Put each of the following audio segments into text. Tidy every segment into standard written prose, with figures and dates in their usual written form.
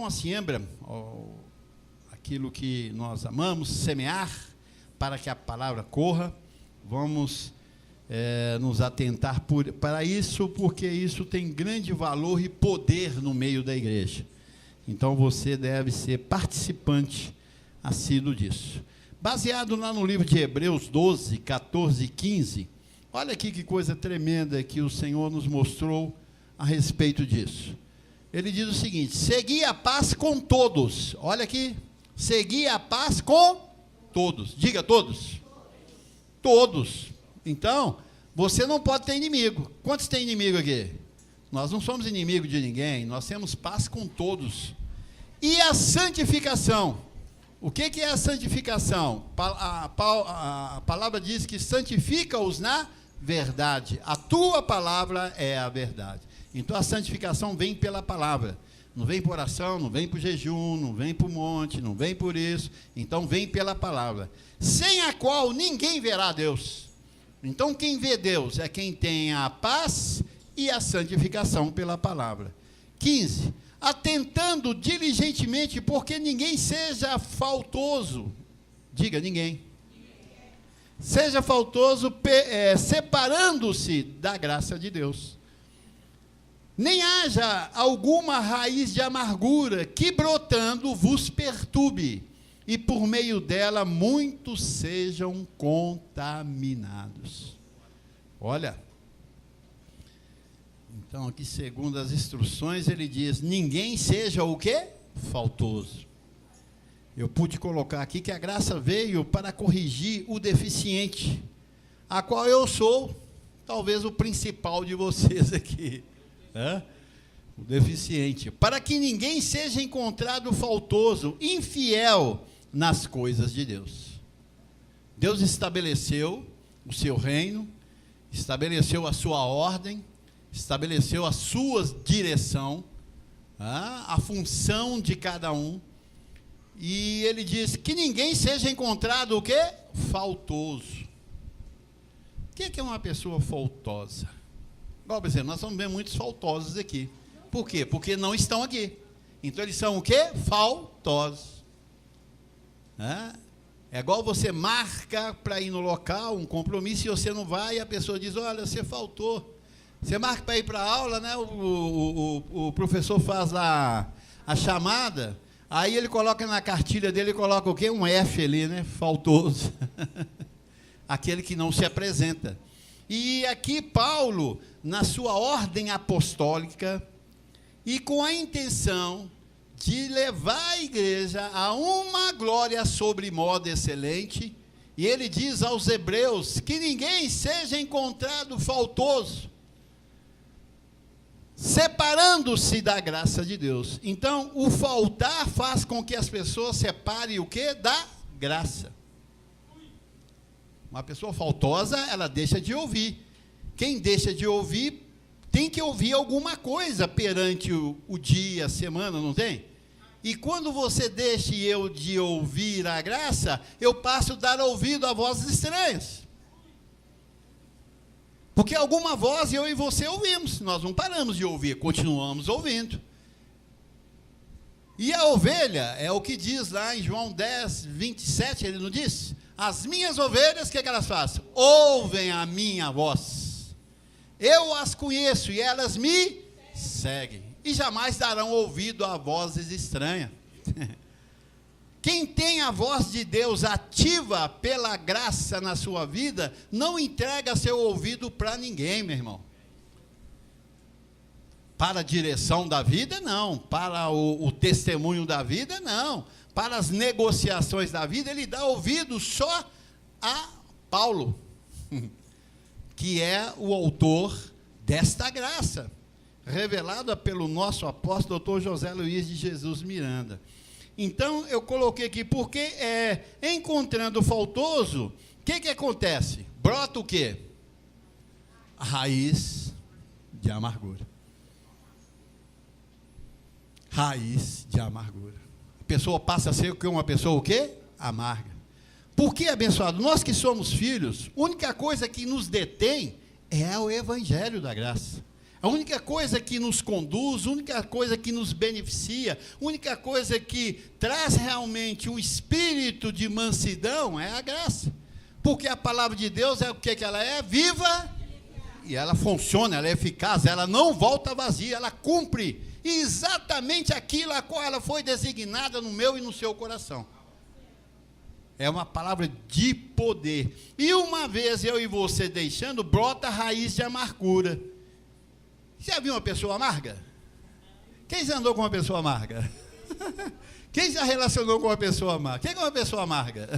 então a siembra, aquilo que nós amamos, semear, para que a palavra corra, vamos nos atentar para isso, porque isso tem grande valor e poder no meio da igreja. Então você deve ser participante assíduo disso. Baseado lá no livro de Hebreus 12, 14 e 15, olha aqui que coisa tremenda que o Senhor nos mostrou a respeito disso. Ele diz o seguinte: segui a paz com todos. Olha aqui, segui a paz com todos. Diga todos. Todos. Então, você não pode ter inimigo. Quantos tem inimigo aqui? Nós não somos inimigos de ninguém, nós temos paz com todos. E a santificação? O que é a santificação? A palavra diz que santifica-os na verdade. A tua palavra é a verdade. Então a santificação vem pela palavra. Não vem por oração, não vem por jejum, não vem por monte, não vem por isso. Então vem pela palavra. Sem a qual ninguém verá Deus. Então quem vê Deus é quem tem a paz e a santificação pela palavra. 15. Atentando diligentemente, porque ninguém seja faltoso. Diga, ninguém. Seja faltoso, separando-se da graça de Deus. Nem haja alguma raiz de amargura que brotando vos perturbe, e por meio dela muitos sejam contaminados. Olha, então aqui segundo as instruções ele diz, ninguém seja o quê? Faltoso. Eu pude colocar aqui que a graça veio para corrigir o deficiente, a qual eu sou, talvez o principal de vocês aqui, o deficiente, para que ninguém seja encontrado faltoso, infiel nas coisas de Deus. Deus estabeleceu o seu reino, estabeleceu a sua ordem, estabeleceu a sua direção, a função de cada um, e ele diz que ninguém seja encontrado o quê? Faltoso. O que é uma pessoa faltosa? Igual, por exemplo, nós estamos vendo muitos faltosos aqui. Por quê? Porque não estão aqui. Então eles são o quê? Faltosos. É igual você marca para ir no local, um compromisso, e você não vai, e a pessoa diz, olha, você faltou. Você marca para ir para a aula, né? O professor faz lá a chamada, aí ele coloca na cartilha dele, coloca o quê? Um F ali, né? Faltoso. Aquele que não se apresenta. E aqui Paulo, na sua ordem apostólica, e com a intenção de levar a igreja a uma glória sobre modo excelente, e ele diz aos hebreus que ninguém seja encontrado faltoso, separando-se da graça de Deus. Então, o faltar faz com que as pessoas separem o quê? Da graça. Uma pessoa faltosa, ela deixa de ouvir. Quem deixa de ouvir, tem que ouvir alguma coisa perante o dia, a semana, não tem? E quando você deixa eu de ouvir a graça, eu passo a dar ouvido a vozes estranhas. Porque alguma voz eu e você ouvimos, nós não paramos de ouvir, continuamos ouvindo. E a ovelha, é o que diz lá em João 10, 27, ele não diz? As minhas ovelhas, o que elas fazem? Ouvem a minha voz. Eu as conheço e elas me seguem. E jamais darão ouvido a vozes estranhas. Quem tem a voz de Deus ativa pela graça na sua vida, não entrega seu ouvido para ninguém, meu irmão. Para a direção da vida, não. Para o testemunho da vida, não. Para as negociações da vida, ele dá ouvido só a Paulo, que é o autor desta graça, revelada pelo nosso apóstolo, Dr. José Luiz de Jesus Miranda. Então, eu coloquei aqui, porque encontrando o faltoso, o que acontece? Brota o quê? A raiz de amargura. Raiz de amargura. A pessoa passa a ser uma pessoa o quê? Amarga. Por que, abençoado? Nós que somos filhos, a única coisa que nos detém é o evangelho da graça. A única coisa que nos conduz, a única coisa que nos beneficia, a única coisa que traz realmente um espírito de mansidão é a graça. Porque a palavra de Deus é o que ela é? Viva, e ela funciona, ela é eficaz, ela não volta vazia, ela cumpre exatamente aquilo a qual ela foi designada no meu e no seu coração. É uma palavra de poder. E uma vez eu e você deixando, brota a raiz de amargura. Já viu uma pessoa amarga? Quem já andou com uma pessoa amarga? Quem já relacionou com uma pessoa amarga? Quem é uma pessoa amarga?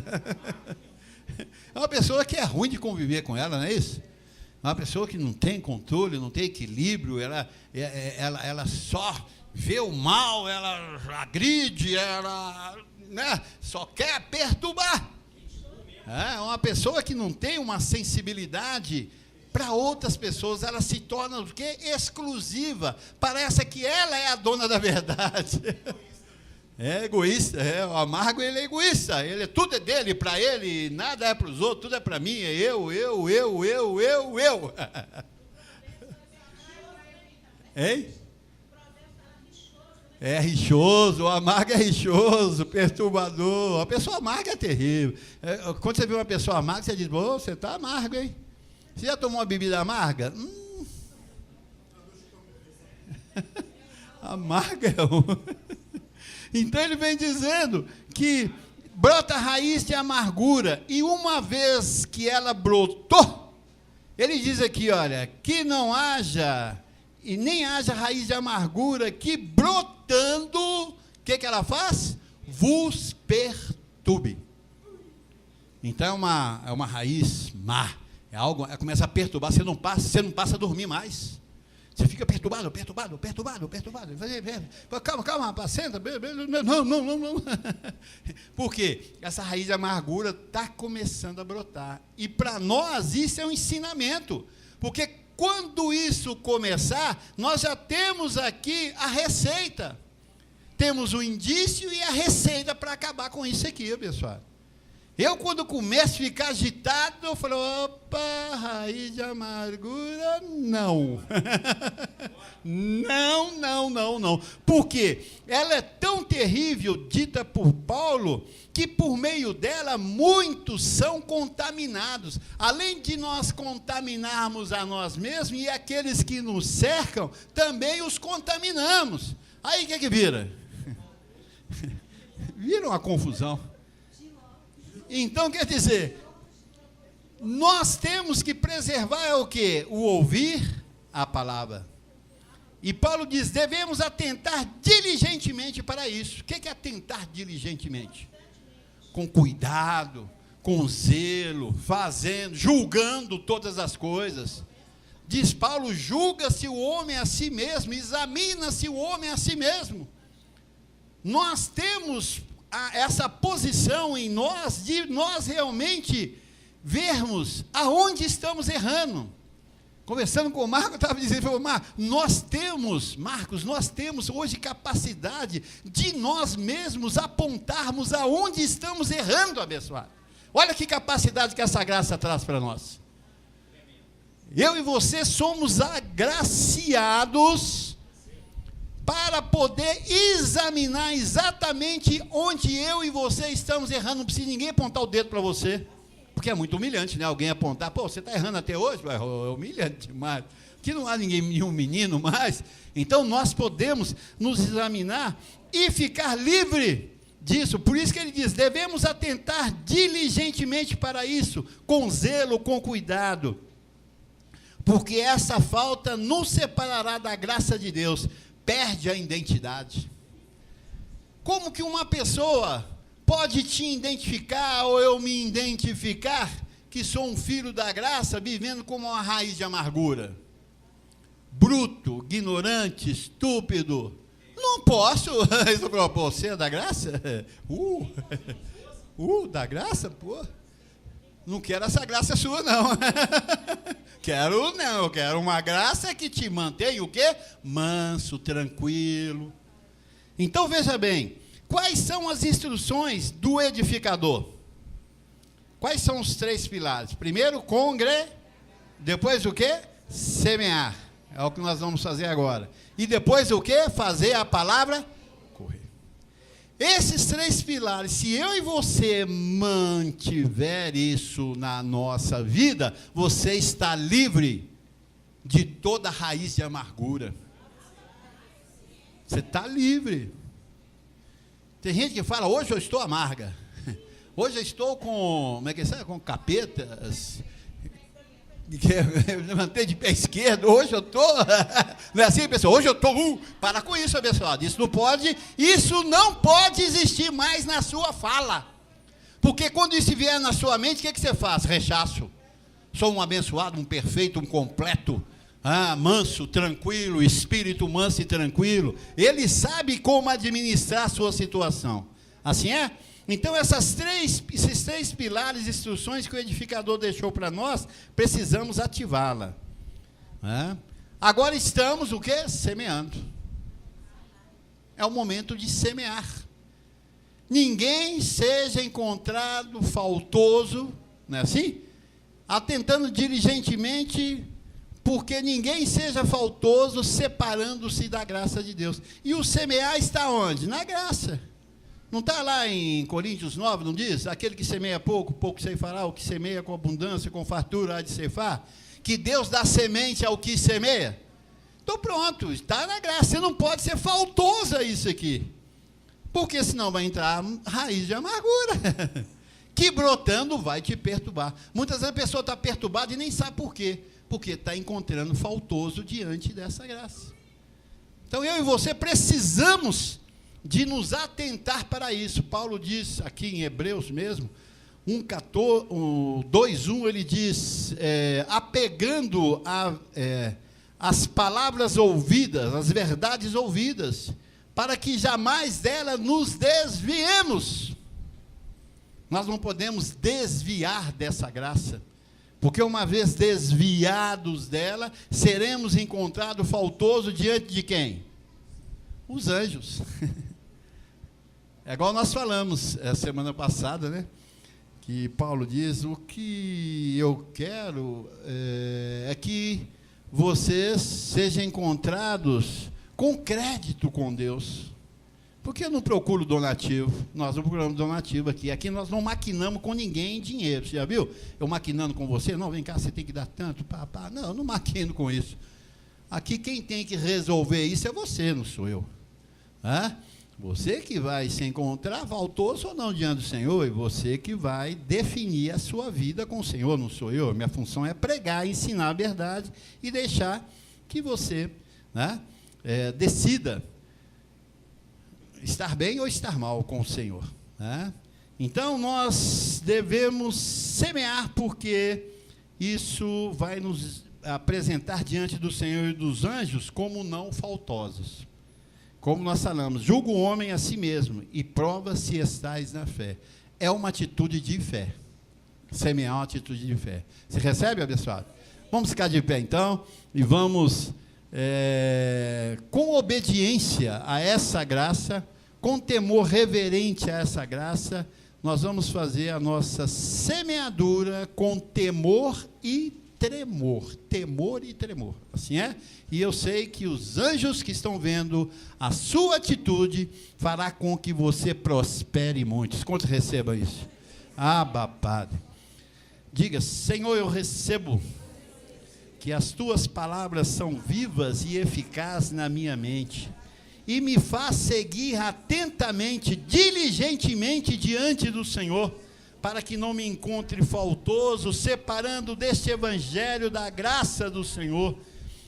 É uma pessoa que é ruim de conviver com ela, não é isso? É uma pessoa que não tem controle, não tem equilíbrio, ela só vê o mal, ela agride, ela, né, só quer perturbar. É uma pessoa que não tem uma sensibilidade para outras pessoas, ela se torna o quê? Exclusiva. Parece que ela é a dona da verdade. É egoísta, o amargo ele é egoísta, tudo é dele, para ele, nada é para os outros, tudo é para mim, é eu. Hein? É rixoso, o amargo é rixoso, perturbador. A pessoa amarga é terrível. Quando você vê uma pessoa amarga, você diz, você está amargo, hein? Você já tomou uma bebida amarga? Amarga é Então ele vem dizendo que brota a raiz de amargura, e uma vez que ela brotou, ele diz aqui, olha, que não haja, e nem haja raiz de amargura, que brotando, o que ela faz? Vos perturbe. Então é uma raiz má. É algo, começa a perturbar, você não passa a dormir mais. Você fica perturbado. Calma, rapaz, senta. Não. Por quê? Essa raiz de amargura está começando a brotar. E para nós isso é um ensinamento. Porque quando isso começar, nós já temos aqui a receita. Temos o indício e a receita para acabar com isso aqui, pessoal. Eu, quando começo a ficar agitado, eu falo, opa, raiz de amargura, não. Não. Por quê? Ela é tão terrível, dita por Paulo, que por meio dela muitos são contaminados. Além de nós contaminarmos a nós mesmos e aqueles que nos cercam, também os contaminamos. Aí o que vira? Vira uma confusão. Então, quer dizer, nós temos que preservar o quê? O ouvir a palavra. E Paulo diz, devemos atentar diligentemente para isso. O que é atentar diligentemente? Com cuidado, com zelo, fazendo, julgando todas as coisas. Diz Paulo, julga-se o homem a si mesmo, examina-se o homem a si mesmo. Nós temos essa posição em nós, de nós realmente vermos aonde estamos errando. Conversando com o Marcos, eu estava dizendo, Marcos, nós temos hoje capacidade de nós mesmos apontarmos aonde estamos errando, abençoado. Olha que capacidade que essa graça traz para nós. Eu e você somos agraciados para poder examinar exatamente onde eu e você estamos errando. Não precisa ninguém apontar o dedo para você, porque é muito humilhante, né? Alguém apontar, você está errando até hoje? É humilhante demais. Aqui não há nenhum menino mais. Então nós podemos nos examinar e ficar livre disso. Por isso que ele diz, devemos atentar diligentemente para isso, com zelo, com cuidado, porque essa falta nos separará da graça de Deus. Perde a identidade. Como que uma pessoa pode te identificar, ou eu me identificar, que sou um filho da graça, vivendo como uma raiz de amargura? Bruto, ignorante, estúpido. Não posso. Você é da graça? Da graça? Pô. Não quero essa graça sua, não. Eu quero uma graça que te mantenha o quê? Manso, tranquilo. Então, veja bem, quais são as instruções do edificador? Quais são os 3 pilares? Primeiro, depois o quê? Semear. É o que nós vamos fazer agora. E depois o quê? Fazer a palavra correr. Esses 3 pilares, se eu e você mantiver isso na nossa vida, você está livre de toda raiz de amargura. Você está livre. Tem gente que fala, hoje eu estou amarga. Hoje eu estou com, como é que é? Com capetas. Eu levantei de pé esquerdo, hoje eu estou. Não é assim, pessoal? Hoje eu estou. Para com isso, abençoado. Isso não pode existir mais na sua fala. Porque quando isso vier na sua mente, o que você faz? Rechaço. Sou um abençoado, um perfeito, um completo. Manso, tranquilo, espírito manso e tranquilo. Ele sabe como administrar a sua situação. Assim é? Então, esses três pilares, instruções que o edificador deixou para nós, precisamos ativá-la. Agora estamos, o quê? Semeando. É o momento de semear. Ninguém seja encontrado faltoso, não é assim? Atentando diligentemente, porque ninguém seja faltoso, separando-se da graça de Deus. E o semear está onde? Na graça. Não está lá em Coríntios 9, não diz? Aquele que semeia pouco, pouco ceifará, o que semeia com abundância, com fartura, há de ceifar. Que Deus dá semente ao que semeia. Então pronto, está na graça. Você não pode ser faltoso a isso aqui. Porque senão vai entrar raiz de amargura. Que brotando vai te perturbar. Muitas vezes a pessoa está perturbada e nem sabe por quê. Porque está encontrando faltoso diante dessa graça. Então eu e você precisamos de nos atentar para isso. Paulo diz aqui em Hebreus mesmo, 2:1, ele diz, apegando as palavras ouvidas, as verdades ouvidas, para que jamais dela nos desviemos. Nós não podemos desviar dessa graça, porque uma vez desviados dela, seremos encontrados faltosos diante de quem? Os anjos. É igual nós falamos semana passada, né? Que Paulo diz, o que eu quero é que vocês sejam encontrados com crédito com Deus. Porque eu não procuro donativo. Nós não procuramos donativo aqui. Aqui nós não maquinamos com ninguém dinheiro. Você já viu? Eu maquinando com você, não, vem cá, você tem que dar tanto, pá. Não, eu não maquino com isso. Aqui quem tem que resolver isso é você, não sou eu. Você que vai se encontrar faltoso ou não diante do Senhor, e você que vai definir a sua vida com o Senhor, não sou eu. Minha função é pregar, ensinar a verdade e deixar que você decida estar bem ou estar mal com o Senhor. Então nós devemos semear, porque isso vai nos apresentar diante do Senhor e dos anjos como não faltosos. Como nós falamos, julga o homem a si mesmo e prova se estais na fé. É uma atitude de fé. Semear é uma atitude de fé. Você recebe, abençoado? Vamos ficar de pé então e vamos, com obediência a essa graça, com temor reverente a essa graça, nós vamos fazer a nossa semeadura com temor e tremor. Temor e tremor. Assim é? E eu sei que os anjos que estão vendo a sua atitude fará com que você prospere muito. Quantos recebam isso? Abba, Padre. Diga, Senhor, eu recebo que as tuas palavras são vivas e eficazes na minha mente, e me faz seguir atentamente, diligentemente diante do Senhor, para que não me encontre faltoso, separando deste evangelho da graça do Senhor,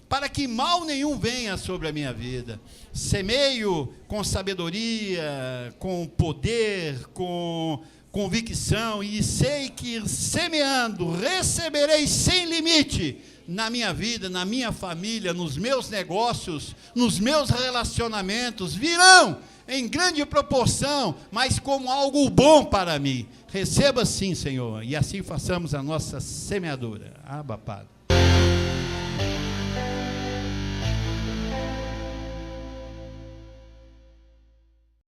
para que mal nenhum venha sobre a minha vida. Semeio com sabedoria, com poder, com convicção, e sei que semeando, receberei sem limite, na minha vida, na minha família, nos meus negócios, nos meus relacionamentos, virão em grande proporção, mas como algo bom para mim. Receba sim, Senhor, e assim façamos a nossa semeadura. Abba, Padre.